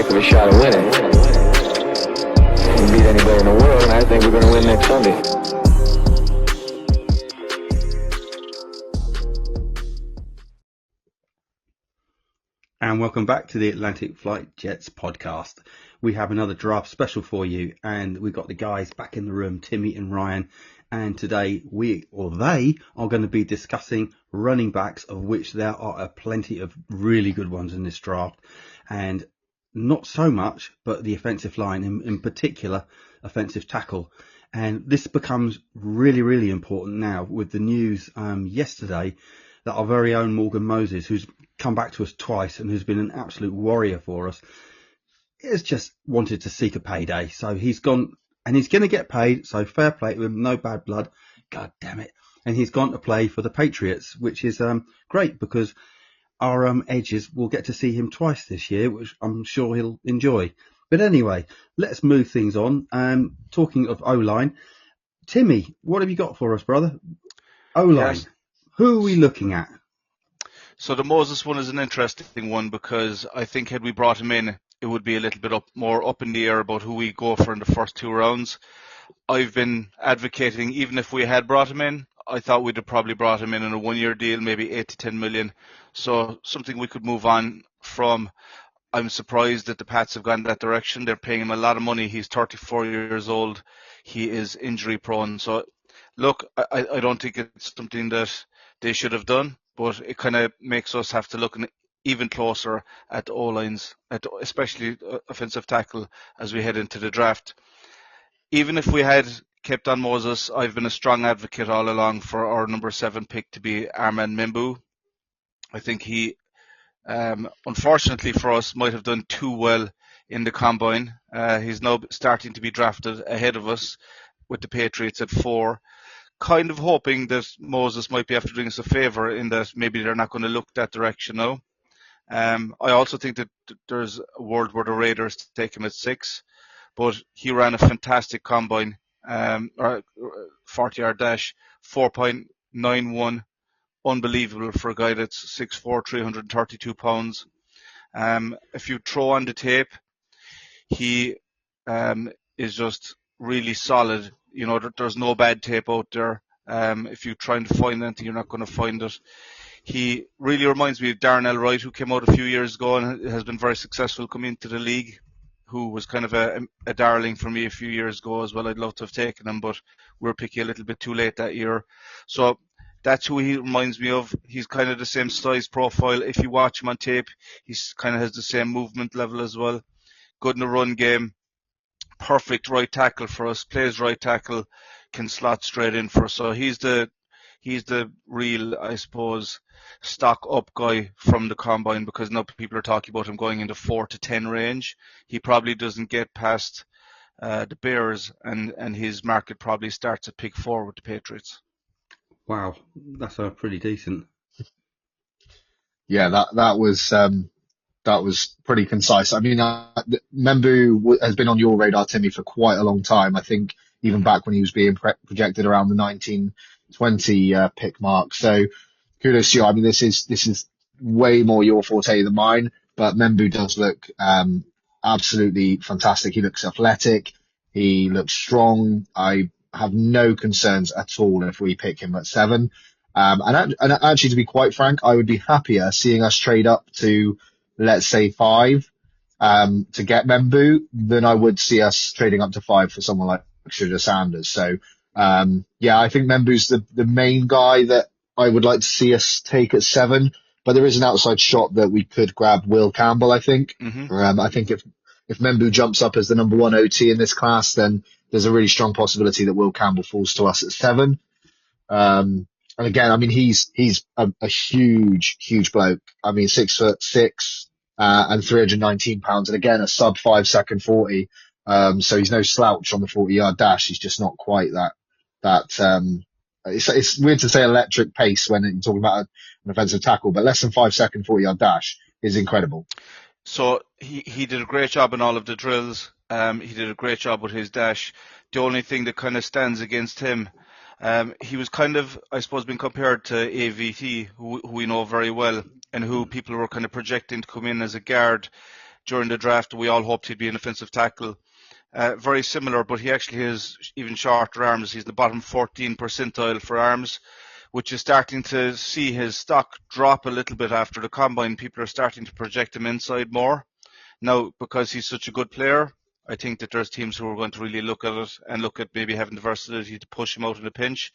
of a shot of winning. We can beat anybody in the world, and I think we're going to win next Sunday. And welcome back to the Atlantic Flight Jets podcast. We have another draft special for you, and we've got the guys back in the room, Timmy and Ryan. And today they are going to be discussing running backs, of which there are plenty of really good ones in this draft, and not so much, but the offensive line, in particular, offensive tackle. And this becomes really, really important now with the news yesterday that our very own Morgan Moses, who's come back to us twice and who's been an absolute warrior for us, has just wanted to seek a payday. So he's gone, and he's going to get paid, so fair play to him, no bad blood. God damn it. And he's gone to play for the Patriots, which is great because our edges will get to see him twice this year, which I'm sure he'll enjoy. But anyway, let's move things on. Talking of O-line, Timmy, what have you got for us, brother? O-line. Yes. Who are we looking at? So the Moses one is an interesting one because I think had we brought him in, it would be a little bit more up in the air about who we go for in the first two rounds. I've been advocating, even if we had brought him in, I thought we'd have probably brought him in a 1 year deal, maybe 8 to 10 million. So something we could move on from. I'm surprised that the Pats have gone that direction. They're paying him a lot of money. He's 34 years old. He is injury prone. So look, I don't think it's something that they should have done, but it kind of makes us have to look even closer at the O-lines, especially offensive tackle, as we head into the draft. Even if we had kept on Moses, I've been a strong advocate all along for our number 7 pick to be Armand Membu. I think he, unfortunately for us, might have done too well in the combine. He's now starting to be drafted ahead of us with the Patriots at 4. Kind of hoping that Moses might be after doing us a favour in that maybe they're not going to look that direction now. I also think that there's a world where the Raiders take him at 6, but he ran a fantastic combine, or 40-yard dash, 4.91, unbelievable for a guy that's 6'4", 332 pounds. If you throw on the tape, he is just really solid. You know, there's no bad tape out there. If you're trying to find anything, you're not going to find it. He really reminds me of Darnell Wright, who came out a few years ago and has been very successful coming into the league, who was kind of a darling for me a few years ago as well. I'd love to have taken him, but we were picking a little bit too late that year. So that's who he reminds me of. He's kind of the same size profile. If you watch him on tape, he kind of has the same movement level as well. Good in the run game. Perfect right tackle for us. Plays right tackle, can slot straight in for us. So he's the real, I suppose, stock up guy from the combine, because now people are talking about him going into 4 to 10 range. He probably doesn't get past the Bears, and his market probably starts at pick 4 with the Patriots. Wow, that's pretty decent. Yeah, that was pretty concise. I mean, Membu has been on your radar, Timmy, for quite a long time. I think even back when he was being projected around the 1920 pick mark. So kudos to you. I mean, this is way more your forte than mine, but Membu does look absolutely fantastic. He looks athletic. He looks strong. I have no concerns at all if we pick him at 7. And actually, to be quite frank, I would be happier seeing us trade up to, let's say, 5 to get Membu than I would see us trading up to 5 for someone like Shudder Sanders. So, yeah, I think Membu's the main guy that I would like to see us take at 7. But there is an outside shot that we could grab Will Campbell, I think. Mm-hmm. I think if Membu jumps up as the number 1 OT in this class, then there's a really strong possibility that Will Campbell falls to us at 7. And again, I mean, he's a huge bloke. I mean, 6'6", and 319 pounds. And again, a sub 5 second 40. So he's no slouch on the 40-yard dash. He's just not quite that, it's weird to say electric pace when you're talking about an offensive tackle, but less than 5 second 40-yard dash is incredible. So he did a great job in all of the drills. He did a great job with his dash. The only thing that kind of stands against him, he was kind of, I suppose, being compared to AVT, who we know very well, and who people were kind of projecting to come in as a guard. during the draft. We all hoped he'd be an offensive tackle. Very similar, but he actually has even shorter arms. He's the bottom 14 percentile for arms, which is starting to see his stock drop a little bit after the combine. People are starting to project him inside more. Now, because he's such a good player, I think that there's teams who are going to really look at it and look at maybe having the versatility to push him out in a pinch.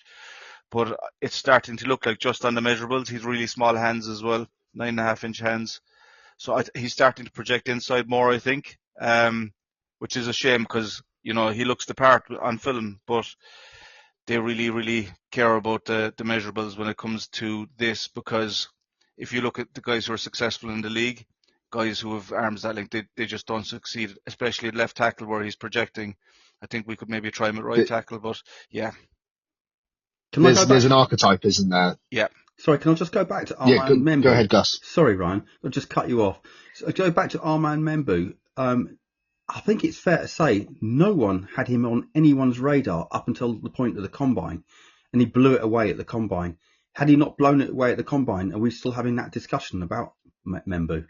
But it's starting to look like, just on the measurables, he's really small hands as well, 9.5-inch hands. So he's starting to project inside more, I think, which is a shame because, he looks the part on film, but they really, really care about the measurables when it comes to this, because if you look at the guys who are successful in the league, guys who have arms that length, they just don't succeed, especially at left tackle where he's projecting. I think we could maybe try him at right tackle, but yeah. There's an archetype, isn't there? Yeah. Sorry, can I just go back to Armand Membu? Go ahead, Gus. Sorry, Ryan, I'll just cut you off. So go back to Armand Membu. I think it's fair to say no one had him on anyone's radar up until the point of the combine, and he blew it away at the combine. Had he not blown it away at the combine, are we still having that discussion about Membu?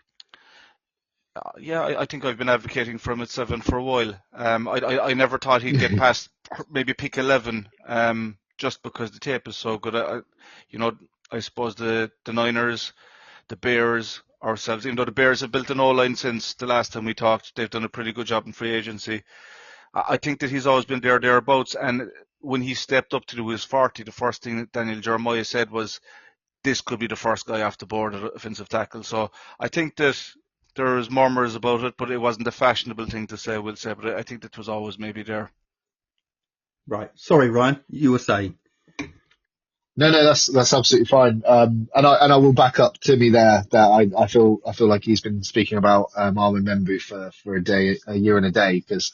Yeah, I think I've been advocating for him at 7 for a while. I never thought he'd get past maybe pick 11, just because the tape is so good. I suppose the Niners, the Bears, ourselves, even though the Bears have built an O-line since the last time we talked, they've done a pretty good job in free agency. I think that he's always been thereabouts, and when he stepped up to do his 40, the first thing that Daniel Jeremiah said was, this could be the first guy off the board at offensive tackle. So I think that there's murmurs about it, but it wasn't a fashionable thing to say, we'll say, but I think that was always maybe there. Right. Sorry, Ryan, you were saying. No, that's absolutely fine. And I will back up Timmy there. That I feel like he's been speaking about Armin Membu for a year and a day, because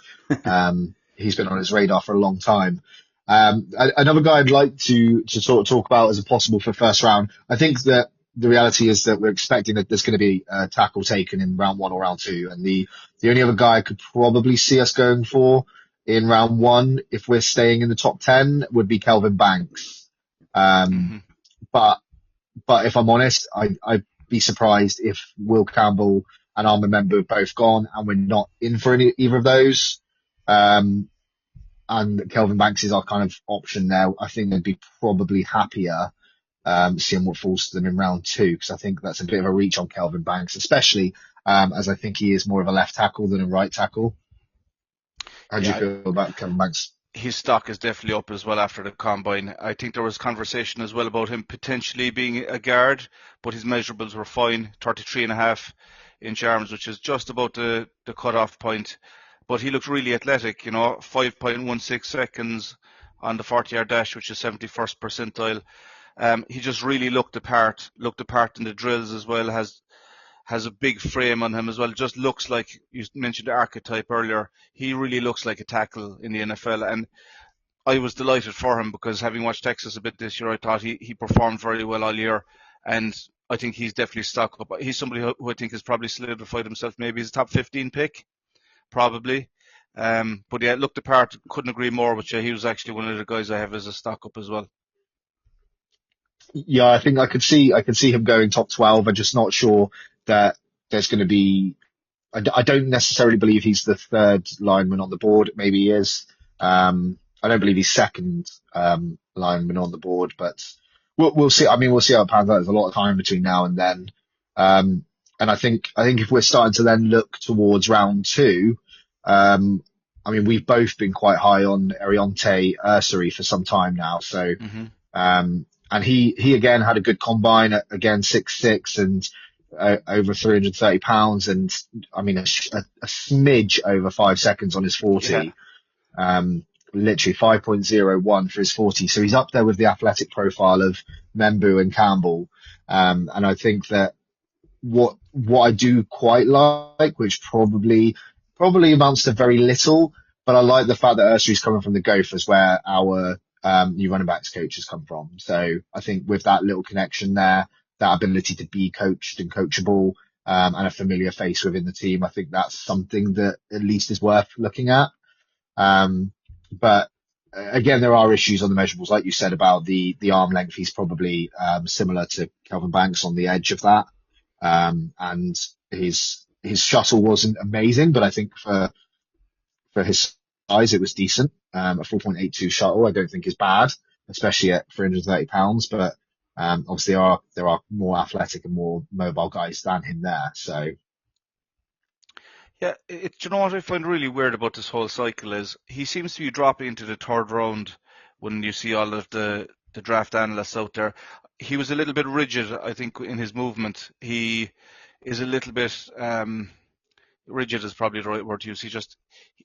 he's been on his radar for a long time. Another guy I'd like to sort of talk about as a possible for first round. I think that the reality is that we're expecting that there's going to be a tackle taken in round 1 or round 2, and the only other guy I could probably see us going for in round 1, if we're staying in the top 10, would be Kelvin Banks. But if I'm honest, I'd be surprised if Will Campbell and Armin Member are both gone and we're not in for either of those. And Kelvin Banks is our kind of option there. I think they'd be probably happier seeing what falls to them in round 2, because I think that's a bit of a reach on Kelvin Banks, especially as I think he is more of a left tackle than a right tackle. How do you feel about Kelvin Banks? His stock is definitely up as well after the combine. I think there was conversation as well about him potentially being a guard, but his measurables were fine, 33.5-inch arms, which is just about the cut-off point. But he looked really athletic, 5.16 seconds on the 40-yard dash, which is 71st percentile. He just really looked the part in the drills as well, has a big frame on him as well. Just looks like, you mentioned the archetype earlier, he really looks like a tackle in the NFL. And I was delighted for him, because having watched Texas a bit this year, I thought he performed very well all year. And I think he's definitely stuck up. He's somebody who I think has probably solidified himself. Maybe he's a top 15 pick, probably. But yeah, looked the part, couldn't agree more with you. He was actually one of the guys I have as a stock up as well. Yeah, I think I could see him going top 12. I'm just not sure that there's going to be. I don't necessarily believe he's the third lineman on the board. Maybe he is. I don't believe he's second lineman on the board, but we'll see. I mean, we'll see how it pans out. There's a lot of time between now and then. And I think if we're starting to then look towards round 2, I mean, we've both been quite high on Erionte Ursary for some time now. So, and he again had a good combine, again 6'6" and over 330 pounds, and I mean a smidge over 5 seconds on his 40. Literally 5.01 for his 40. So he's up there with the athletic profile of Membu and Campbell. And I think that what I do quite like, which probably amounts to very little, but I like the fact that Ursary's coming from the Gophers, where our new running backs coach has come from. So I think with that little connection there, that ability to be coached and coachable, and a familiar face within the team, I think that's something that at least is worth looking at. But again, there are issues on the measurables, like you said about the arm length. He's probably similar to Kelvin Banks on the edge of that, and his his shuttle wasn't amazing, but I think for his size, it was decent. A 4.82 shuttle, I don't think is bad, especially at 330 pounds. But obviously, there are more athletic and more mobile guys than him there. So Yeah, do you know what I find really weird about this whole cycle is he seems to be dropping into the third round when you see all of the draft analysts out there. He was a little bit rigid, I think, in his movement. He is a little bit rigid is probably the right word to use.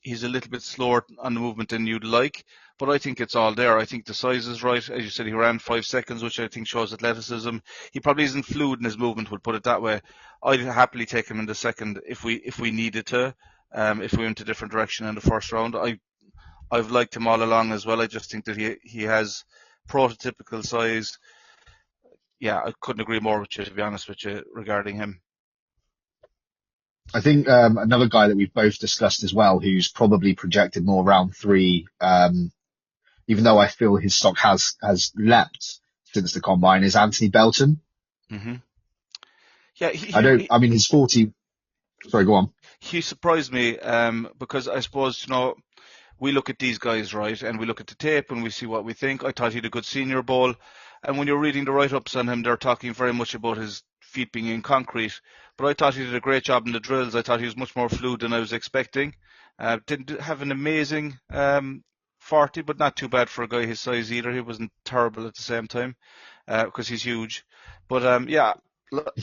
He's a little bit slower on the movement than you'd like, but I think it's all there. I think the size is right. As you said, he ran 5 seconds, which I think shows athleticism. He probably isn't fluid in his movement, we'll put it that way. I'd happily take him in the second if we needed to. If we went a different direction in the first round, I've liked him all along as well. I just think that he has prototypical size. Yeah, I couldn't agree more with you, to be honest with you, regarding him. I think another guy that we've both discussed as well, who's probably projected more round 3, even though I feel his stock has leapt since the combine, is Anthony Belton. Mm-hmm. Yeah, I mean, he's 40. Sorry, go on. He surprised me because I suppose, we look at these guys, right, and we look at the tape and we see what we think. I thought he had a good Senior Bowl, and when you're reading the write-ups on him, they're talking very much about his feet being in concrete. But I thought he did a great job in the drills. I thought he was much more fluid than I was expecting. Didn't have an amazing 40, but not too bad for a guy his size either. He wasn't terrible at the same time because he's huge. But yeah,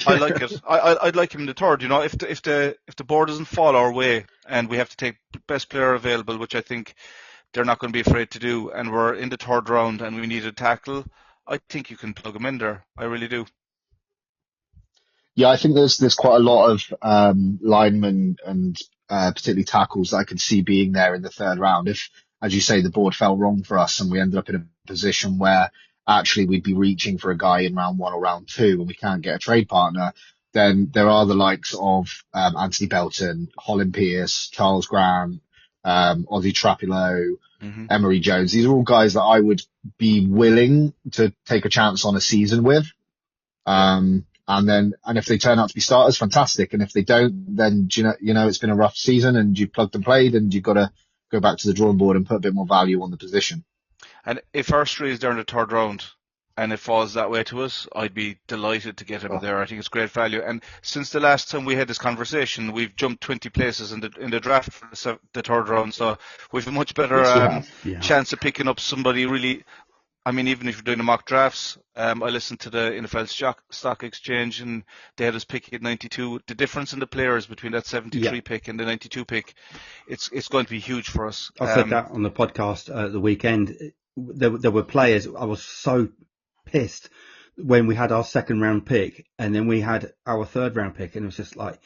I like it. I'd like him in the third. If the board doesn't fall our way and we have to take best player available, which I think they're not going to be afraid to do, and we're in the third round and we need a tackle, I think you can plug him in there. I really do. Yeah, I think there's quite a lot of linemen and particularly tackles that I could see being there in the third round. If, as you say, the board fell wrong for us and we ended up in a position where actually we'd be reaching for a guy in round 1 or round 2 and we can't get a trade partner, then there are the likes of Anthony Belton, Holland Pierce, Charles Grant, Ozzy Trapilo, Mm-hmm. Emery Jones. These are all guys that I would be willing to take a chance on a season with. And if they turn out to be starters, fantastic. And if they don't, then it's been a rough season and you've plugged and played and you've got to go back to the drawing board and put a bit more value on the position. And if our street is there in the third round and it falls that way to us, I'd be delighted to get him there. I think it's great value. And since the last time we had this conversation, we've jumped 20 places in the draft for the third round. So we've a much better chance of picking up somebody really. I mean, even if you're doing the mock drafts, I listened to the NFL Stock Exchange and they had us pick at 92. The difference in the players between that 73 pick and the 92 pick, it's going to be huge for us. I said that on the podcast the weekend. There were players. I was so pissed when we had our second round pick and then we had our third round pick, and it was just like,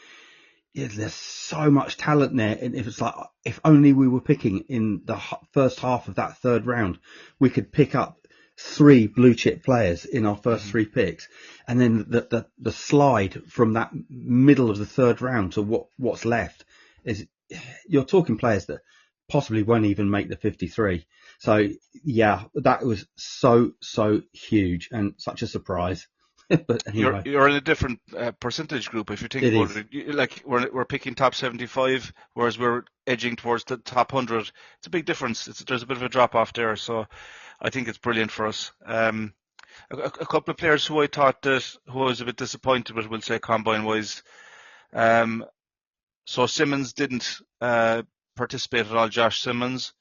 yeah, there's so much talent there. And if it's like, if only we were picking in the first half of that third round, we could pick up 3 blue chip players in our first 3 picks, and then the slide from that middle of the third round to what's left is, you're talking players that possibly won't even make the 53. So yeah, that was so huge and such a surprise. But anyway. You're in a different percentage group if you think about it. Like we're picking top 75, whereas we're edging towards the top 100. It's a big difference. There's a bit of a drop off there, so I think it's brilliant for us. A couple of players who I was a bit disappointed with, we'll say combine wise. So Simmons didn't participate at all. Josh Simmons,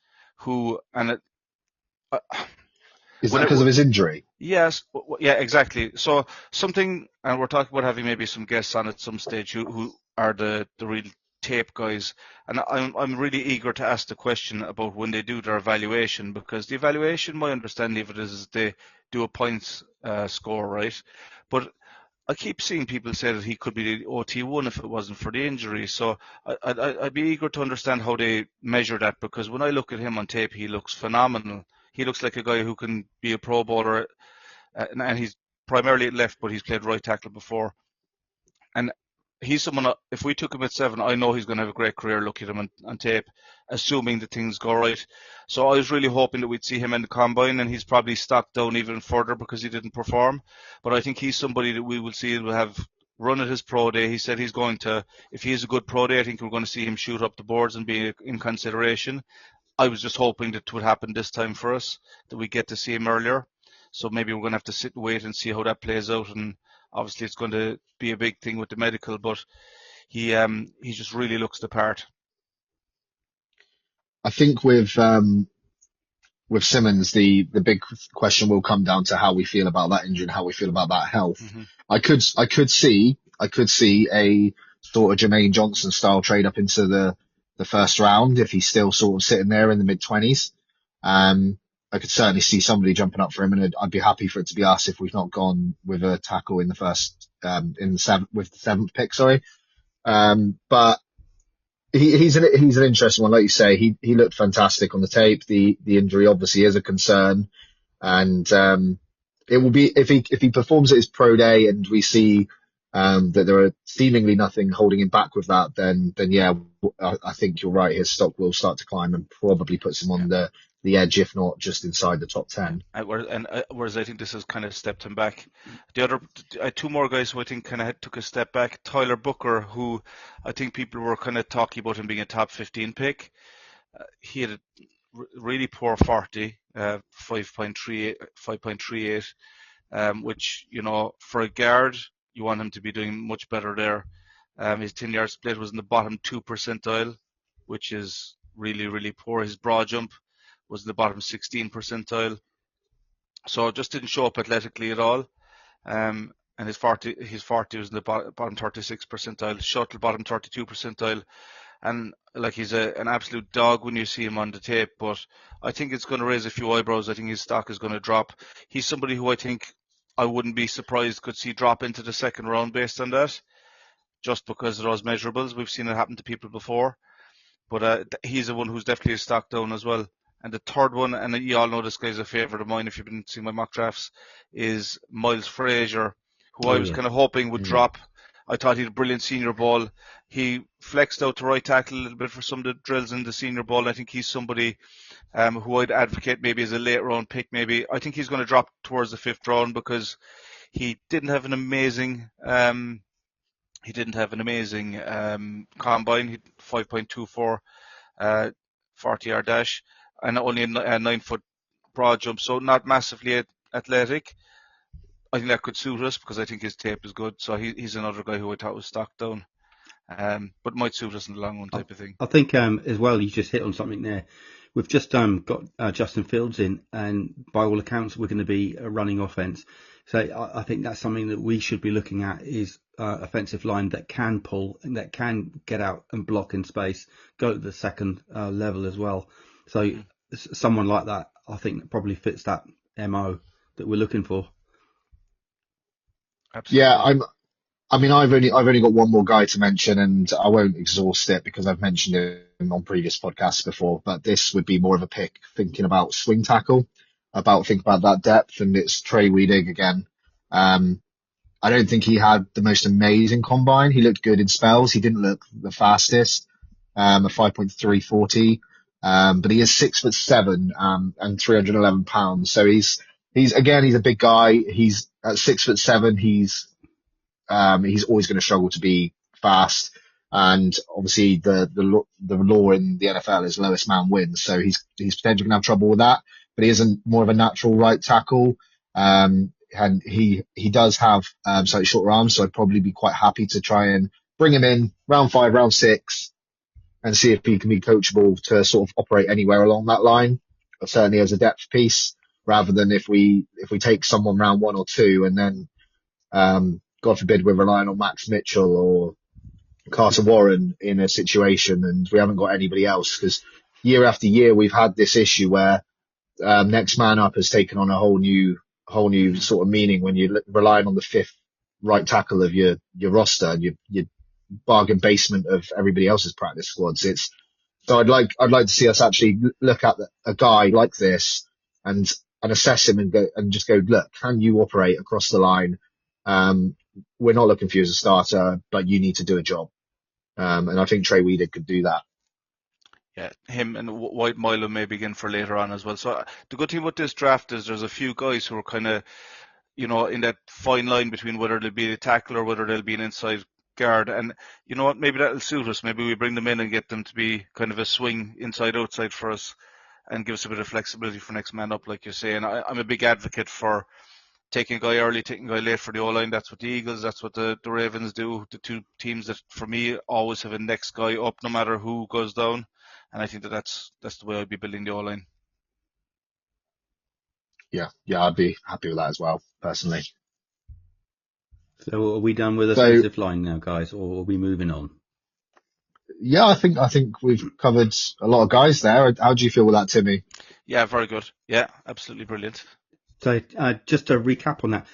is that because of his injury? Yes, yeah, exactly. So something, and we're talking about having maybe some guests on at some stage who are the real tape guys, and I'm really eager to ask the question about when they do their evaluation, because the evaluation, my understanding of it is they do a points score, right? But I keep seeing people say that he could be the OT1 if it wasn't for the injury. So I'd be eager to understand how they measure that, because when I look at him on tape, he looks phenomenal. He looks like a guy who can be a Pro Bowler, and he's primarily at left, but he's played right tackle before. And he's someone, if we took him at 7, I know he's going to have a great career looking at him on tape, assuming that things go right. So I was really hoping that we'd see him in the combine, and he's probably stocked down even further because he didn't perform. But I think he's somebody that we will see will have run at his pro day. He said he's going to, if he has a good pro day, I think we're going to see him shoot up the boards and be in consideration. I was just hoping that it would happen this time for us, that we get to see him earlier. So maybe we're going to have to sit and wait and see how that plays out. And obviously, it's going to be a big thing with the medical, but he just really looks the part. I think with Simmons, the big question will come down to how we feel about that injury and how we feel about that health. Mm-hmm. I could see a sort of Jermaine Johnson style trade up into the first round if he's still sort of sitting there in the mid-20s. I could certainly see somebody jumping up for him, and I'd be happy for it to be us if we've not gone with a tackle in the first in the seventh pick. Sorry, but he's an interesting one, like you say. He looked fantastic on the tape. The injury obviously is a concern, and it will be if he performs at his pro day and we see that there are seemingly nothing holding him back with that, then yeah, I think you're right. His stock will start to climb and probably puts him on the edge, if not just inside the top 10. Whereas I think this has kind of stepped him back. The other two more guys who I think kind of took a step back. Tyler Booker, who I think people were kind of talking about him being a top 15 pick. He had a really poor 40, 5.38, which, you know, for a guard, you want him to be doing much better there. His 10-yard split was in the bottom 2 percentile, which is really, really poor. His broad jump was in the bottom 16 percentile. So just didn't show up athletically at all. And his 40 was in the bottom 36 percentile, shuttle bottom 32 percentile. And like he's an absolute dog when you see him on the tape, but I think it's going to raise a few eyebrows. I think his stock is going to drop. He's somebody who I think I wouldn't be surprised could see drop into the second round based on that, just because of those measurables. We've seen it happen to people before, but he's the one who's definitely a stock down as well. And the third one, and you all know this guy's a favourite of mine if you've been seeing my mock drafts, is Miles Frazier, who I was kind of hoping would drop. I thought he had a brilliant senior ball. He flexed out to right tackle a little bit for some of the drills in the senior ball. I think he's somebody who I'd advocate maybe as a late round pick. Maybe I think he's going to drop towards the fifth round because he didn't have an amazing combine. He 5.24 40-yard dash and only a 9-foot broad jump, so not massively athletic. I think that could suit us because I think his tape is good. So he's another guy who I thought was stock down, but might suit us in the long run type of thing. I think as well, you just hit on something there. We've just got Justin Fields in, and by all accounts, we're going to be a running offense. So I think that's something that we should be looking at is offensive line that can pull and that can get out and block in space, go to the second level as well. So someone like that, I think, that probably fits that MO that we're looking for. Absolutely. Yeah, I've only got one more guy to mention, and I won't exhaust it because I've mentioned him on previous podcasts before. But this would be more of a pick, thinking about swing tackle, think about that depth, and it's Trey Weedig again. I don't think he had the most amazing combine. He looked good in spells. He didn't look the fastest, a 5.340, but he is 6'7", and 311 pounds. So he's a big guy. He's at 6'7". He's always going to struggle to be fast. And obviously the law in the NFL is lowest man wins. So he's potentially going to have trouble with that, but he isn't more of a natural right tackle. And he does have, slightly shorter arms. So I'd probably be quite happy to try and bring him in round 5, round 6 and see if he can be coachable to sort of operate anywhere along that line, but certainly as a depth piece, rather than if we take someone round 1 or 2 and then, God forbid, we're relying on Max Mitchell or Carter Warren in a situation and we haven't got anybody else, because year after year we've had this issue where next man up has taken on a whole new sort of meaning when you're relying on the 5th right tackle of your roster and your bargain basement of everybody else's practice squads. So I'd like to see us actually look at a guy like this and assess him and just go, look, can you operate across the line? We're not looking for you as a starter, but you need to do a job. And I think Trey Weeder could do that. Yeah, him and White Milo may begin for later on as well. So the good thing about this draft is there's a few guys who are kind of in that fine line between whether they'll be a tackle or whether they'll be an inside guard. And you know what, maybe that'll suit us. Maybe we bring them in and get them to be kind of a swing inside outside for us and give us a bit of flexibility for next man up, like you're saying. I'm a big advocate for taking a guy early, taking a guy late for the O-line. That's what the Eagles, that's what the Ravens do. The two teams that, for me, always have a next guy up no matter who goes down. And I think that's the way I'd be building the O-line. Yeah, I'd be happy with that as well, personally. So are we done with So, offensive line now, guys, or are we moving on? yeah, I think we've covered a lot of guys there. How do you feel with that, Timmy? Yeah, very good. Yeah, absolutely brilliant. So just to recap on that,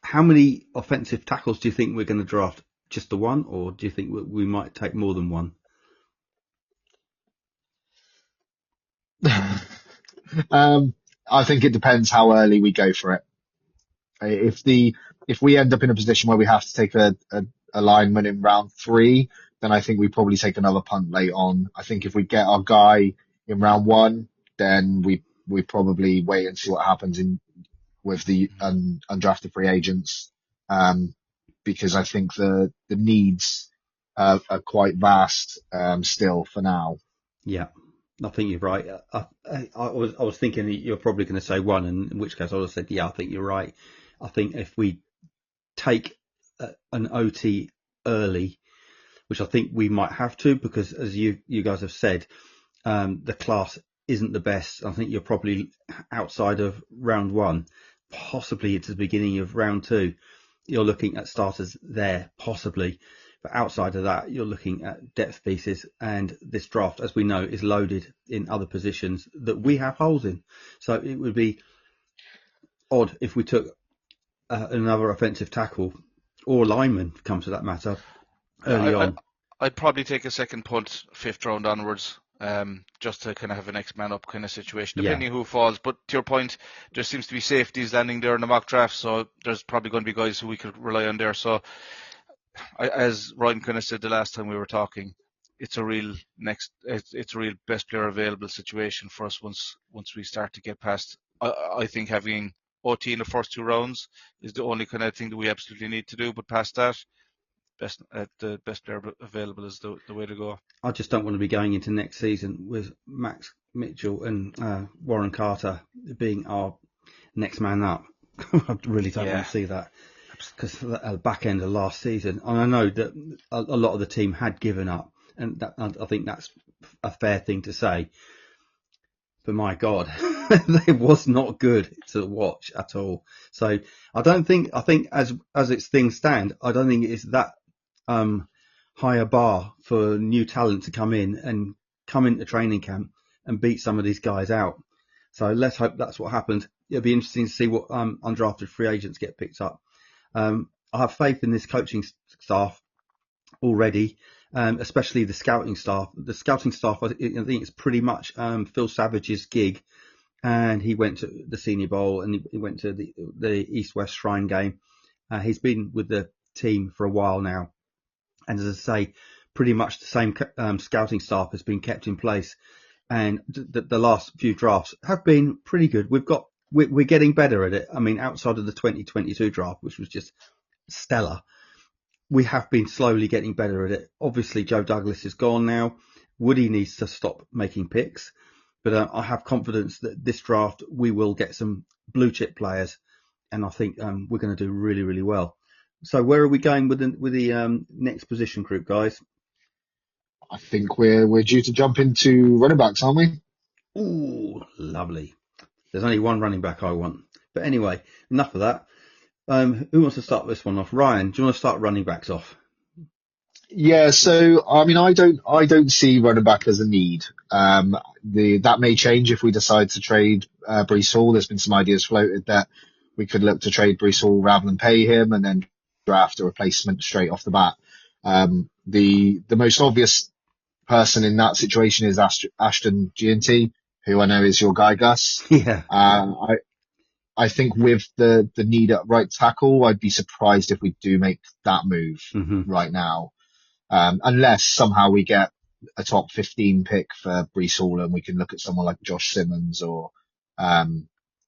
how many offensive tackles do you think we're going to draft? Just the one, or do you think we might take more than one? I think it depends how early we go for it. If we end up in a position where we have to take a lineman in round 3, then I think we probably take another punt late on. I think if we get our guy in round 1, then we probably wait and see what happens with the undrafted free agents, because I think the needs are quite vast still for now. Yeah, I think you're right. I was thinking that you're probably going to say one, and in which case I would have said, yeah, I think you're right. I think if we take an OT early, which I think we might have to, because as you guys have said, the class isn't the best. I think you're probably outside of round 1, possibly it's the beginning of round 2. You're looking at starters there, possibly. But outside of that, you're looking at depth pieces, and this draft, as we know, is loaded in other positions that we have holes in. So it would be odd if we took another offensive tackle or lineman, comes to that matter, early on. I'd probably take a second punt, 5th round onwards, just to kind of have a next man up kind of situation, depending who falls. But to your point, there seems to be safeties landing there in the mock draft, so there's probably going to be guys who we could rely on there. So, as Ryan kind of said the last time we were talking, it's a real best player available situation for us once we start to get past. I think having OT in the first 2 rounds is the only kind of thing that we absolutely need to do. But past that, the best player available is the way to go. I just don't want to be going into next season with Max Mitchell and Warren Carter being our next man up. I really don't want to see that, because at the back end of last season, and I know that a lot of the team had given up, and I think that's a fair thing to say. But my God, it was not good to watch at all. So I think as it's things stand, I don't think it's that higher bar for new talent to come in and come into training camp and beat some of these guys out. So let's hope that's what happens. It'll be interesting to see what undrafted free agents get picked up. I have faith in this coaching staff already, especially the scouting staff. The scouting staff, I think it's pretty much Phil Savage's gig, and he went to the Senior Bowl and he went to the East-West Shrine game. He's been with the team for a while now, and as I say, pretty much the same scouting staff has been kept in place, and the last few drafts have been pretty good. We're getting better at it. I mean, outside of the 2022 draft, which was just stellar, we have been slowly getting better at it. Obviously, Joe Douglas is gone now. Woody needs to stop making picks, but I have confidence that this draft we will get some blue chip players, and I think we're going to do really, really well. So where are we going with the next position group, guys? I think we're due to jump into running backs, aren't we? Ooh, lovely. There's only one running back I want. But anyway, enough of that. Who wants to start this one off? Ryan, do you want to start running backs off? Yeah, so I mean, I don't see running back as a need. That may change if we decide to trade Breece Hall. There's been some ideas floated that we could look to trade Breece Hall rather than pay him and then draft a replacement straight off the bat. The most obvious person in that situation is Ashton Gianti, who I know is your guy, Gus. Yeah. I think with the need at right tackle, I'd be surprised if we do make that move right now. Unless somehow we get a top 15 pick for Breece Hall and we can look at someone like Josh Simmons or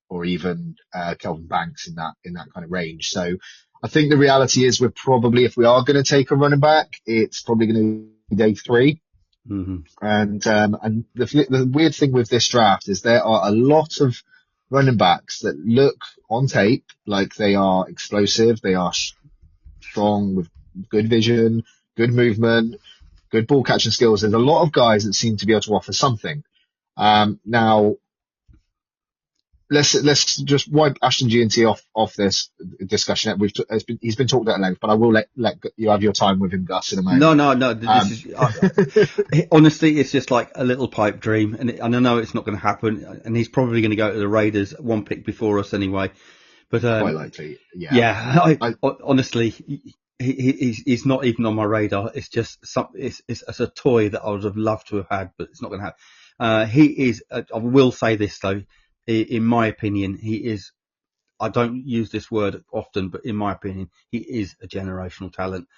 or even Kelvin Banks in that kind of range. So I think the reality is we're probably, if we are going to take a running back, it's probably going to be day 3. Mm-hmm. And the weird thing with this draft is there are a lot of running backs that look on tape like they are explosive, they are strong with good vision, good movement, good ball catching skills. There's a lot of guys that seem to be able to offer something. Now let's just wipe Ashton G&T off this discussion. He's been talked at length, but I will let you have your time with him, Gus, in a moment. No. This is honestly, it's just like a little pipe dream, and I know it's not going to happen. And he's probably going to go to the Raiders 1 pick before us anyway. But quite likely, yeah. Yeah, honestly, he's not even on my radar. It's just it's a toy that I would have loved to have had, but it's not going to happen. He is. I will say this though, in my opinion, he is. I don't use this word often, but in my opinion, he is a generational talent.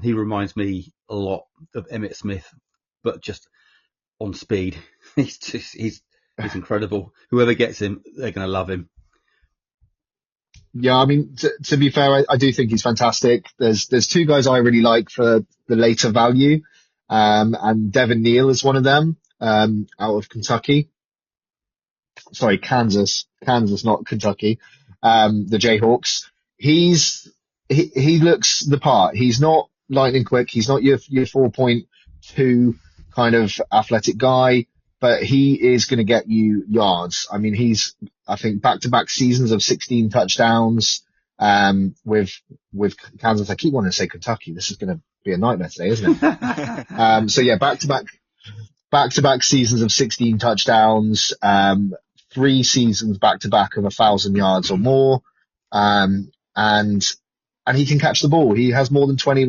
He reminds me a lot of Emmitt Smith, but just on speed. He's incredible. Whoever gets him, they're going to love him. Yeah, I mean, to be fair, I do think he's fantastic. There's 2 guys I really like for the later value, and Devin Neal is one of them, out of Kentucky. Sorry, Kansas, not Kentucky. The Jayhawks. He looks the part. He's not lightning quick. He's not your 4.2 kind of athletic guy, but he is going to get you yards. I mean, I think back-to-back seasons of 16 touchdowns, with Kansas. I keep wanting to say Kentucky. This is going to be a nightmare today, isn't it? So yeah, back-to-back seasons of 16 touchdowns, 3 seasons back-to-back of 1,000 yards or more. And he can catch the ball. He has more than 20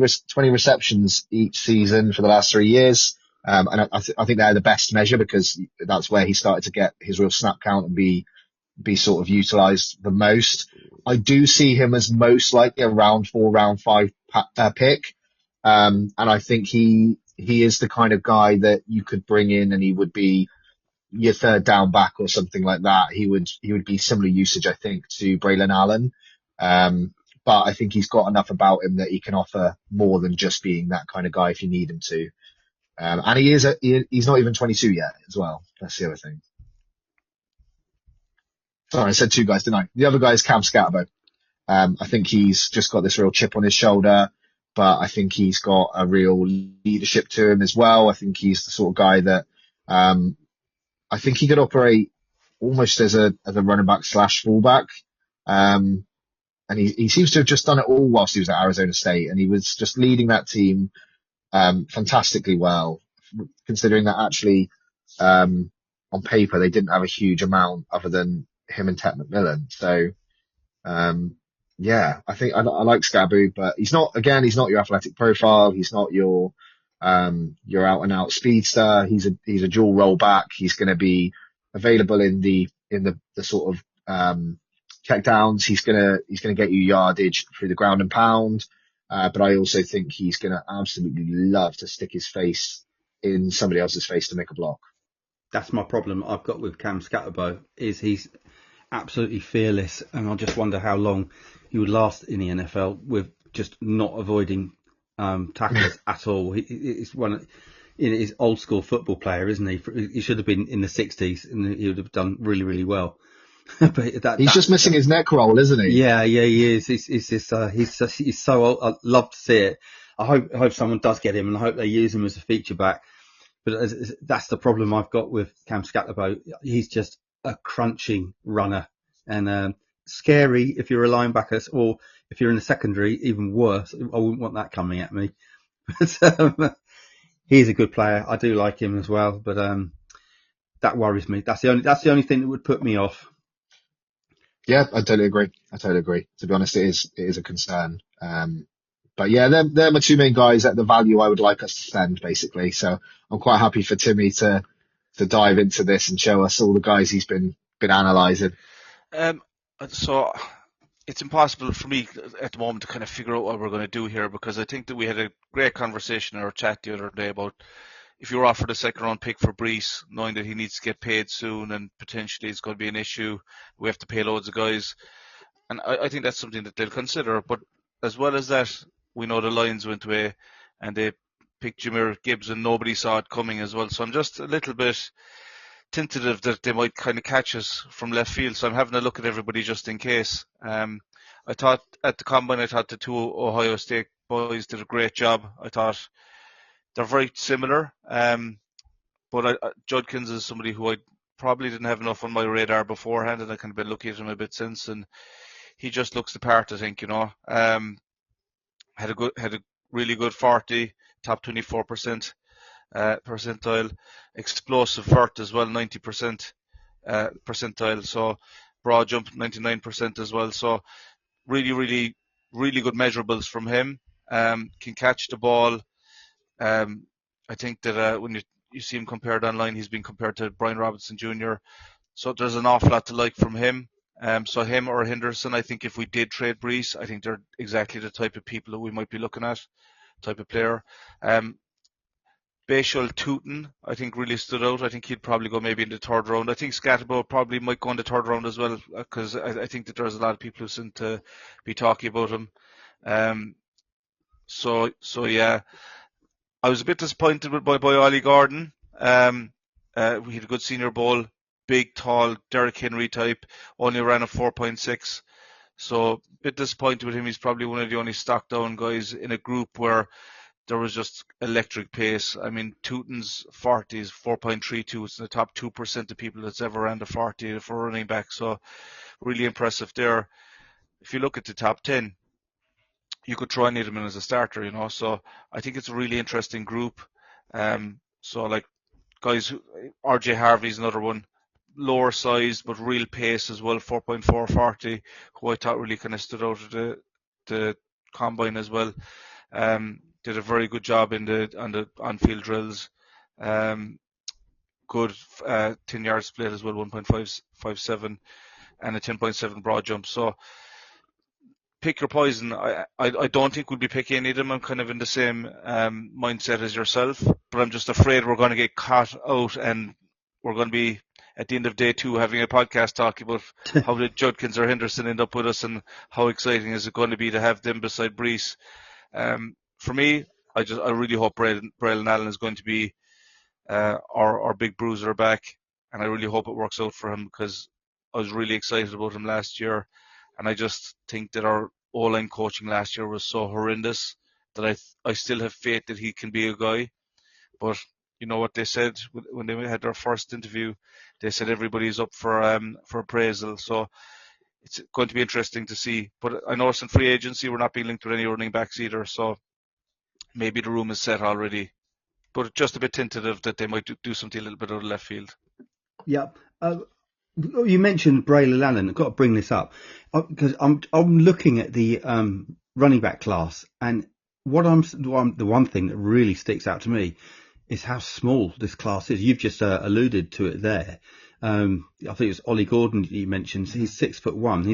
receptions each season for the last 3 years. And I think they're the best measure because that's where he started to get his real snap count and be sort of utilized the most. I do see him as most likely a round 4, round 5 pick. And I think he is the kind of guy that you could bring in and he would be your 3rd down back or something like that. He would be similar usage, I think, to Braylon Allen. But I think he's got enough about him that he can offer more than just being that kind of guy if you need him to. And he's not even 22 yet as well. That's the other thing. Sorry, I said 2 guys, didn't I? The other guy is Cam Scatterbo. I think he's just got this real chip on his shoulder, but I think he's got a real leadership to him as well. I think he's the sort of guy that, I think he could operate almost as a running back / fullback. And he seems to have just done it all whilst he was at Arizona State, and he was just leading that team fantastically well, considering that actually on paper they didn't have a huge amount other than him and Ted McMillan. So yeah, I think I like Scaboo, but he's not your athletic profile. He's not your out and out speedster. He's a dual role back. He's going to be available in the sort of check downs. He's gonna get you yardage through the ground and pound. But I also think he's gonna absolutely love to stick his face in somebody else's face to make a block. That's my problem I've got with Cam Scatterbo, is he's absolutely fearless, and I just wonder how long he would last in the NFL with just not avoiding tackles at all. He's he's old school football player, isn't he? He should have been in the 60s, and he would have done really, really well. But he's just missing his neck roll, isn't he? Yeah, he is. He's so old. I'd love to see it. I hope someone does get him, and I hope they use him as a feature back. But that's the problem I've got with Cam Scatterbo. He's just a crunching runner, and scary if you're a linebacker, or if you're in the secondary, even worse. I wouldn't want that coming at me. But he's a good player. I do like him as well, but that worries me. That's the only thing that would put me off. Yeah, I totally agree. To be honest, it is a concern. But yeah, they're my 2 main guys at the value I would like us to spend, basically. So I'm quite happy for Timmy to dive into this and show us all the guys he's been analysing. So it's impossible for me at the moment to kind of figure out what we're going to do here, because I think that we had a great conversation or chat the other day about if you're offered a second round pick for Brees, knowing that he needs to get paid soon and potentially it's going to be an issue, we have to pay loads of guys. And I think that's something that they'll consider. But as well as that, we know the Lions went away and they picked Jahmyr Gibbs and nobody saw it coming as well. So I'm just a little bit tentative that they might kind of catch us from left field. So I'm having a look at everybody just in case. I thought at the Combine, I thought the two Ohio State boys did a great job. I thought they're very similar. But Judkins is somebody who I probably didn't have enough on my radar beforehand, and I kind of been looking at him a bit since, and he just looks the part, I think, had a really good 40, top 24% percentile, explosive vert as well, 90% percentile, so broad jump 99% as well. So really, really, really good measurables from him. Can catch the ball. I think that when you see him compared online, he's been compared to Brian Robinson Jr. So there's an awful lot to like from him. So him or Henderson, I think if we did trade Brees, I think they're exactly the type of people that we might be looking at, type of player. Bashal Tootin, I think, really stood out. I think he'd probably go maybe in the third round. I think Scatterbo probably might go in the third round as well, because I think that there's a lot of people who seem to be talking about him. So yeah, I was a bit disappointed with by Ollie Gordon. We had a good Senior Bowl, big, tall, Derrick Henry type, only ran a 4.6. So a bit disappointed with him. He's probably one of the only stock down guys in a group where there was just electric pace. I mean, Tootin's 40 is 4.32. It's in the top 2% of people that's ever ran the 40 for running back. So really impressive there. If you look at the top 10, you could try and need him in as a starter, So I think it's a really interesting group. So like guys, RJ Harvey's another one, lower size but real pace as well, 4.440, who I thought really kind of stood out of the combine as well. Did a very good job on the on-field drills. Good 10-yard split as well, 1.57 and a 10.7 broad jump. So pick your poison. I don't think we'll be picking any of them. I'm kind of in the same mindset as yourself, but I'm just afraid we're going to get caught out and we're going to be at the end of day 2 having a podcast talking about how did Judkins or Henderson end up with us and how exciting is it going to be to have them beside Brees. For me, I really hope Braylon Allen is going to be our big bruiser back, and I really hope it works out for him because I was really excited about him last year, and I just think that our O-line coaching last year was so horrendous that I still have faith that he can be a guy. But you know what they said when they had their first interview? They said everybody's up for appraisal. So it's going to be interesting to see. But I know it's in free agency. We're not being linked with any running backs either. So maybe the room is set already. But just a bit tentative that they might do something a little bit out of left field. Yeah. You mentioned Braylon Allen. I've got to bring this up because I'm looking at the running back class, and the one thing that really sticks out to me is how small this class is. You've just alluded to it there. I think it was Ollie Gordon you mentioned. He's 6'1".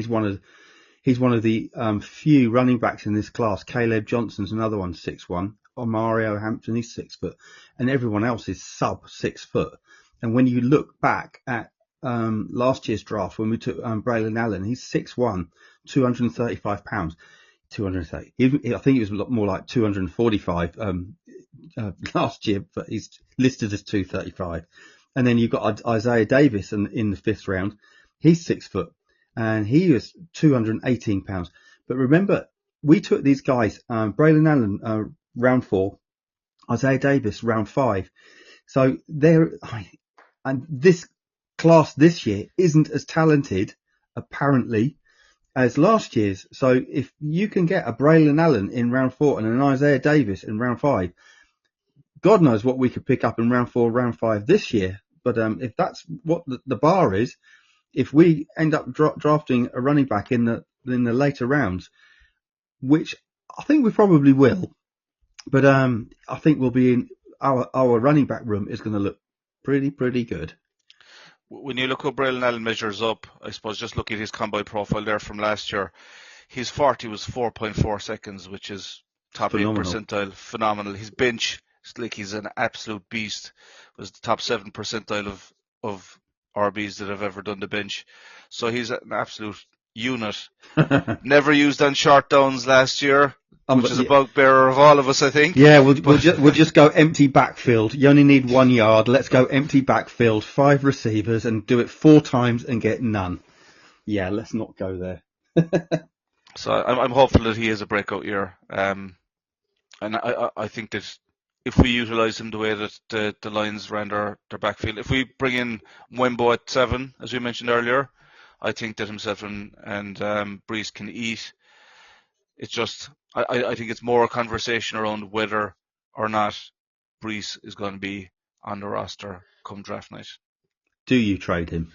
He's one of the few running backs in this class. Caleb Johnson's another one, 6'1". Mario Hampton, he's 6 foot, and everyone else is sub 6 foot. And when you look back at last year's draft, when we took Braylon Allen, he's 6'1", 235 pounds. 230. I think it was more like 245 last year, but he's listed as 235. And then you've got Isaiah Davis in the 5th round. He's 6 foot, and he was 218 pounds. But remember, we took these guys, Braylon Allen, round 4, Isaiah Davis, round 5. So and this class this year isn't as talented, apparently, as last year's. So if you can get a Braylon Allen in round 4 and an Isaiah Davis in round 5, God knows what we could pick up in round 4, round 5 this year. But if that's what the bar is, if we end up drafting a running back in the later rounds, which I think we probably will, but I think we'll be in our running back room is going to look pretty good. When you look how Braylon Allen measures up, I suppose just look at his combine profile there from last year. His 40 was 4.4 seconds, which is top Phenomenal. 8 percentile. Phenomenal. His bench like he's an absolute beast. Was the top 7 percentile of RBs that have ever done the bench. So he's an absolute unit. Never used on short downs last year, which is a bugbearer of all of us, I think. Yeah, we'll just go empty backfield. You only need 1 yard. Let's go empty backfield, 5 receivers, and do it 4 times and get none. Yeah, let's not go there. So I'm hopeful that he has a breakout year. And I think that if we utilise him the way that the Lions ran their backfield, if we bring in Wembo at 7, as we mentioned earlier, I think that himself and Brees can eat. It's just, I think it's more a conversation around whether or not Brees is going to be on the roster come draft night. Do you trade him?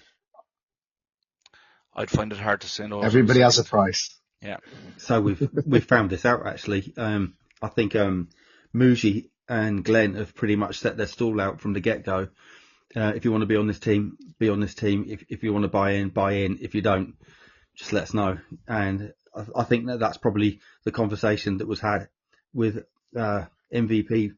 I'd find it hard to say no. Everybody has a price. Yeah. So we've found this out actually. I think Muji and Glenn have pretty much set their stall out from the get-go. If you want to be on this team, be on this team. If you want to buy in, buy in. If you don't, just let us know. And I think that's probably the conversation that was had with MVP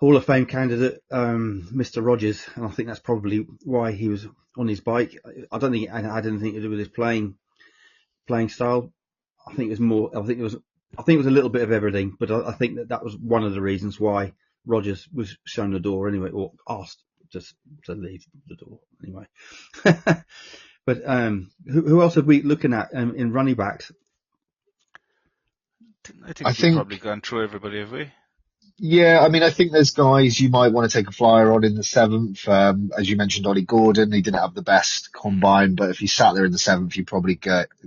Hall of Fame candidate Mr. Rogers, and I think that's probably why he was on his bike. I don't think it had anything to do with his playing style. I think it was a little bit of everything, but I think that was one of the reasons why Rogers was shown the door anyway, or asked just to leave the door anyway. But who else are we looking at in running backs? I think we've probably gone through everybody, have we? Yeah, I mean, I think there's guys you might want to take a flyer on in the 7th. As you mentioned, Ollie Gordon, he didn't have the best combine, but if he sat there in the 7th, you'd probably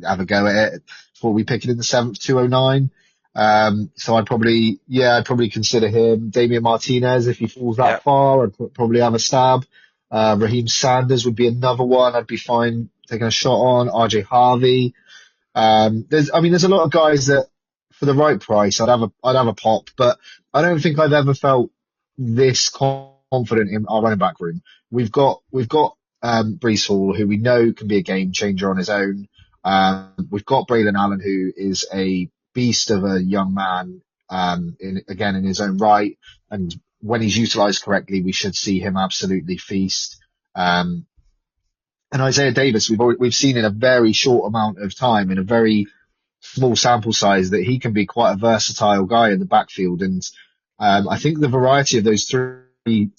have a go at it. Before we pick it in the 7th, 209. So I'd probably consider him. Damian Martinez, if he falls that far, I'd probably have a stab. Raheem Sanders would be another one I'd be fine taking a shot on. RJ Harvey. There's a lot of guys that for the right price, I'd have a pop, but I don't think I've ever felt this confident in our running back room. We've got Brees Hall, who we know can be a game changer on his own. We've got Braylon Allen, who is a beast of a young man, in his own right. And when he's utilised correctly, we should see him absolutely feast. And Isaiah Davis, we've seen in a very short amount of time, in a very small sample size, that he can be quite a versatile guy in the backfield. And I think the variety of those three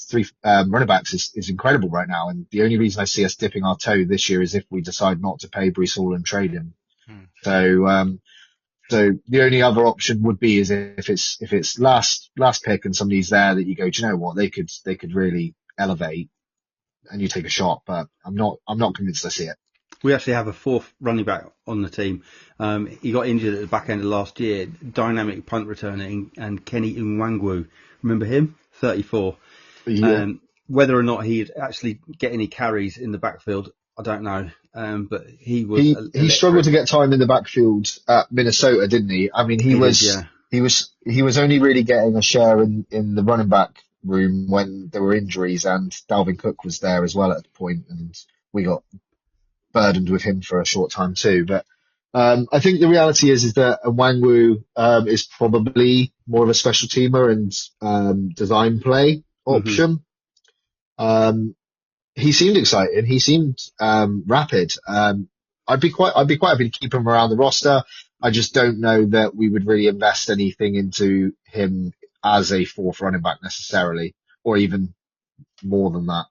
running backs is incredible right now. And the only reason I see us dipping our toe this year is if we decide not to pay Brees Hall and trade him. So the only other option would be is if it's last pick and somebody's there that you go, do you know what, they could really elevate, and you take a shot. But I'm not convinced I see it. We actually have a 4th running back on the team. He got injured at the back end of last year. Dynamic punt returner, and Kenny Nwangwu. Remember him? 34. Yeah. Whether or not he'd actually get any carries in the backfield, I don't know. But he was. He struggled to get time in the backfield at Minnesota, didn't he? I mean, he was only really getting a share in the running back room when there were injuries, and Dalvin Cook was there as well at the point, and we got burdened with him for a short time too. But I think the reality is that Nwangwu is probably more of a special teamer and design play option. He seemed excited. He seemed rapid. I'd be quite happy to keep him around the roster. I just don't know that we would really invest anything into him as a 4th running back necessarily, or even more than that.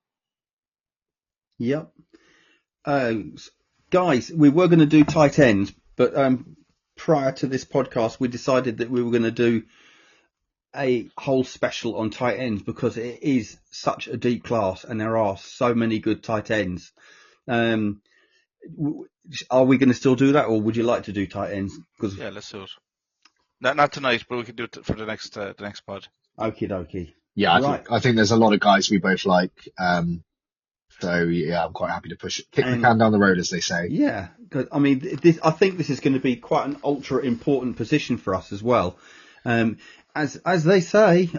Yep. Guys, we were going to do tight ends, but prior to this podcast, we decided that we were going to do a whole special on tight ends because it is such a deep class and there are so many good tight ends. Are we going to still do that, or would you like to do tight ends? Yeah, let's do it. Not tonight, but we can do it for the next pod. Okie dokie. Yeah, I think there's a lot of guys we both like. So yeah, I'm quite happy to kick the can down the road, as they say. Yeah, because I mean, I think this is going to be quite an ultra important position for us as well. As they say,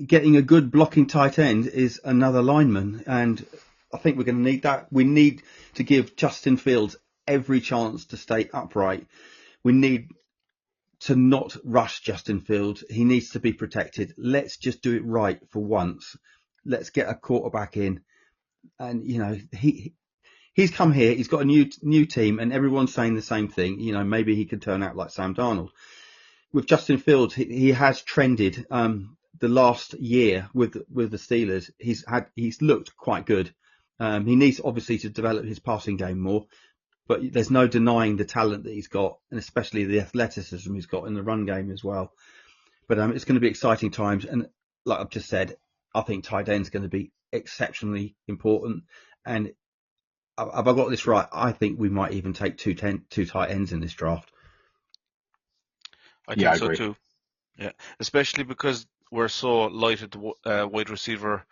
getting a good blocking tight end is another lineman, and I think we're going to need that. We need to give Justin Fields every chance to stay upright. We need to not rush Justin Fields. He needs to be protected. Let's just do it right for once. Let's get a quarterback in. And, he's come here. He's got a new team, and everyone's saying the same thing. Maybe he could turn out like Sam Darnold. With Justin Fields, he has trended the last year with the Steelers. He's looked quite good. He needs obviously to develop his passing game more, but there's no denying the talent that he's got, and especially the athleticism he's got in the run game as well. But it's going to be exciting times, and like I've just said, I think tight end's going to be exceptionally important. And have I got this right? I think we might even take two tight ends in this draft. I Yeah, think I so agree. too. Yeah, especially because we're so light at the wide receiver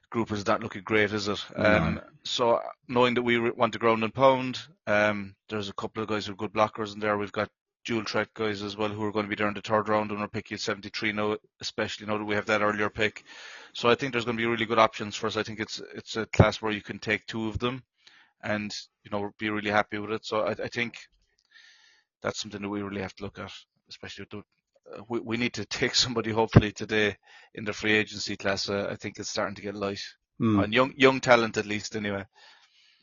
group is not looking great, is it? No. So knowing that we want to ground and pound, there's a couple of guys who are good blockers in there. We've got dual threat guys as well who are going to be there in the third round, and we're picking at 73 now, especially now that we have that earlier pick. So I think there's going to be really good options for us. I think it's a class where you can take two of them and be really happy with it. So I think that's something that we really have to look at, especially with we need to take somebody hopefully today in the free agency class. I think it's starting to get light on young talent, at least anyway.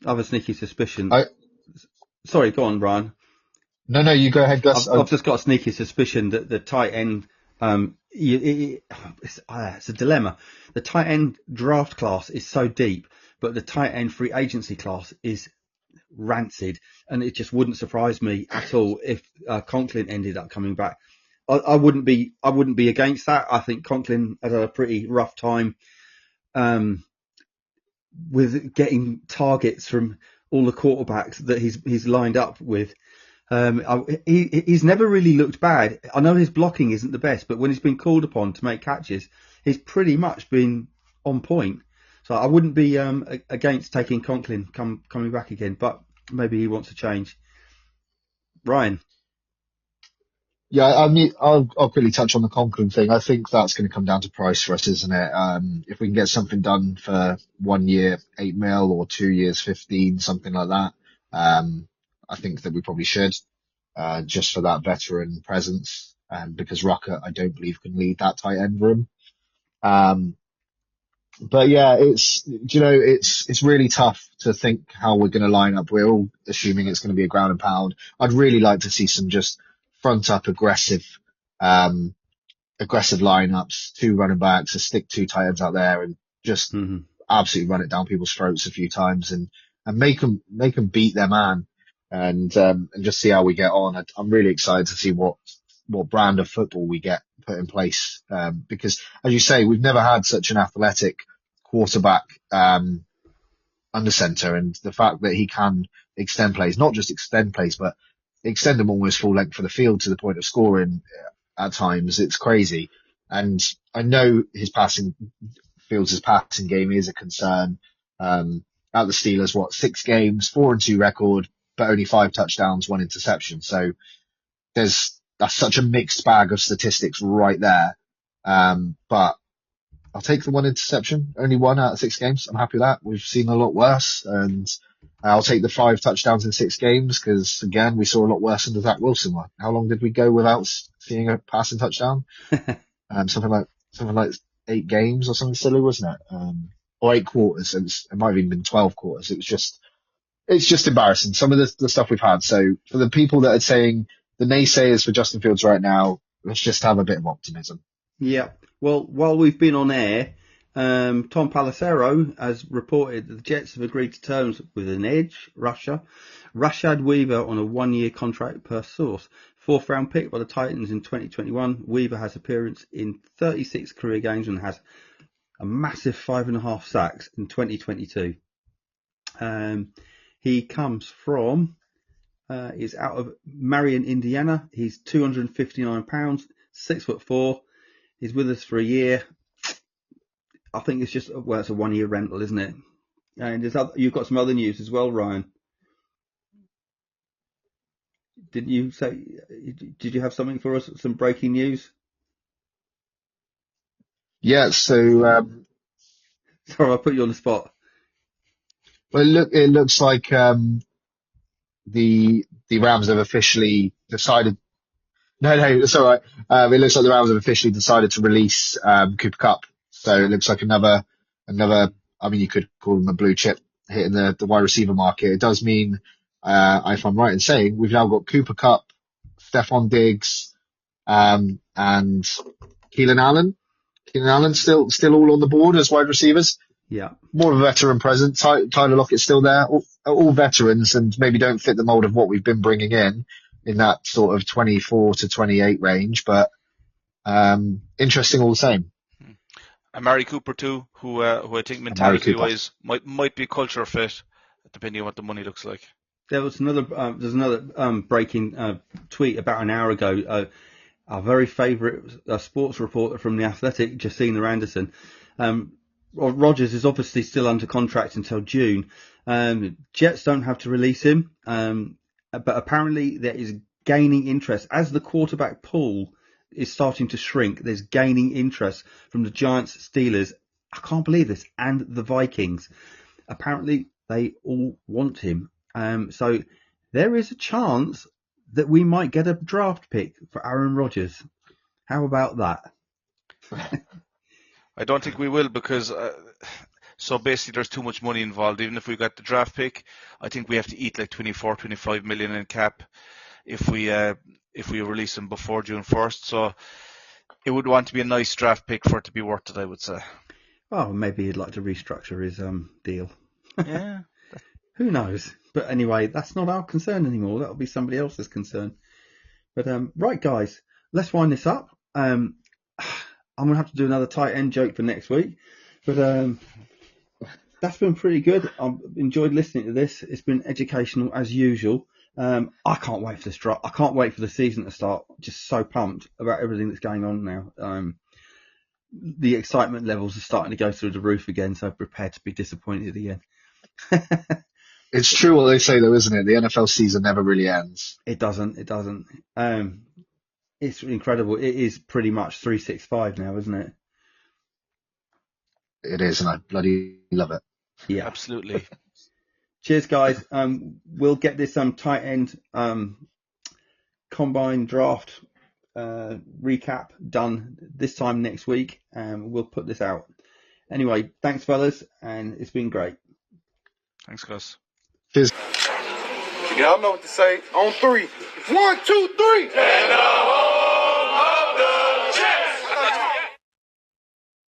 I have a sneaky suspicion. I- Sorry, go on, Brian. No, you go ahead, Gus. I've just got a sneaky suspicion that the tight end, it's a dilemma. The tight end draft class is so deep, but the tight end free agency class is rancid, and it just wouldn't surprise me at all if Conklin ended up coming back. I wouldn't be against that. I think Conklin had a pretty rough time with getting targets from all the quarterbacks that he's lined up with. He's never really looked bad. I know his blocking isn't the best, but when he's been called upon to make catches, he's pretty much been on point. So I wouldn't be against taking Conklin coming back again, but maybe he wants to change. Ryan. Yeah, I mean, I'll quickly touch on the Conklin thing. I think that's going to come down to price for us, isn't it? If we can get something done for 1 year, 8 mil, or 2 years, 15, something like that, I think that we probably should, just for that veteran presence. Because Rucker, I don't believe, can lead that tight end room. But yeah, it's really tough to think how we're going to line up. We're all assuming it's going to be a ground and pound. I'd really like to see some just front up aggressive lineups, two running backs, stick two tight ends out there and just absolutely run it down people's throats a few times and make them beat their man and just see how we get on. I'm really excited to see what brand of football we get put in place. Because as you say, we've never had such an athletic quarterback, under center, and the fact that he can extend plays, not just extend plays, but extend them almost full length for the field to the point of scoring at times. It's crazy. And I know Fields' passing game is a concern. At the Steelers, 6 games, 4-2 record, but only 5 touchdowns, 1 interception. So that's such a mixed bag of statistics right there. But I'll take the 1 interception, only 1 out of 6 games. I'm happy with that. We've seen a lot worse, and I'll take the 5 touchdowns in 6 games because, again, we saw a lot worse under Zach Wilson. How long did we go without seeing a passing touchdown? Something like 8 games or something silly, wasn't it? Or 8 quarters. It might have even been 12 quarters. It's just embarrassing. Some of the stuff we've had. So for the people that are saying the naysayers for Justin Fields right now, let's just have a bit of optimism. Yeah. Well, while we've been on air, Tom Palacero has reported that the Jets have agreed to terms with an edge rusher, Rashad Weaver, on a 1-year contract per source. 4th round pick by the Titans in 2021. Weaver has appearance in 36 career games and has a massive 5.5 sacks in 2022. He comes from, is out of Marion, Indiana. He's 259 pounds, 6'4". He's with us for a year. I think it's just, it's a 1-year rental, isn't it? And you've got some other news as well, Ryan. Did you have something for us? Some breaking news? Yeah. So, Sorry, I put you on the spot. well, it looks like, the Rams have officially decided No, it's all right. It looks like the Rams have officially decided to release Cooper Cup. So it looks like another. I mean, you could call them a blue chip hitting the wide receiver market. It does mean, if I'm right in saying, we've now got Cooper Cup, Stephon Diggs, and Keelan Allen. Keelan Allen still all on the board as wide receivers. Yeah. More of a veteran presence. Tyler Lockett's still there. All veterans and maybe don't fit the mold of what we've been bringing in that sort of 24 to 28 range, but interesting all the same. Amari Cooper too, who I think Amari mentality Cooper. wise might be a culture fit, depending on what the money looks like. There was there's another breaking tweet about an hour ago. Our very favourite sports reporter from The Athletic, Jacina Anderson. Rodgers is obviously still under contract until June. Jets don't have to release him, but apparently there is gaining interest as the quarterback pool is starting to shrink. There's gaining interest from the Giants, Steelers, I can't believe this, and the Vikings. Apparently they all want him. So there is a chance that we might get a draft pick for Aaron Rodgers. How about that? I don't think we will because so basically there's too much money involved. Even if we got the draft pick, I think we have to eat like 25 million in cap if we release him before June 1st. So it would want to be a nice draft pick for it to be worth it, I would say. Oh, maybe he'd like to restructure his deal. Yeah. Who knows? But anyway, that's not our concern anymore. That'll be somebody else's concern. But right, guys, let's wind this up. I'm gonna have to do another tight end joke for next week. But that's been pretty good. I've enjoyed listening to this. It's been educational as usual. I can't wait for this drop. I can't wait for the season to start. Just so pumped about everything that's going on now. The excitement levels are starting to go through the roof again, so prepare to be disappointed again. It's true what they say, though, isn't it? The NFL season never really ends. It doesn't. It's incredible. It is pretty much 365 now, isn't it? It is, and I bloody love it. Yeah, Absolutely. Cheers, guys. We'll get this tight end combine draft recap done this time next week, and we'll put this out. Anyway, thanks, fellas, and it's been great. Thanks, Gus. Cheers. Y'all know what to say. On three. 1, 2, 3.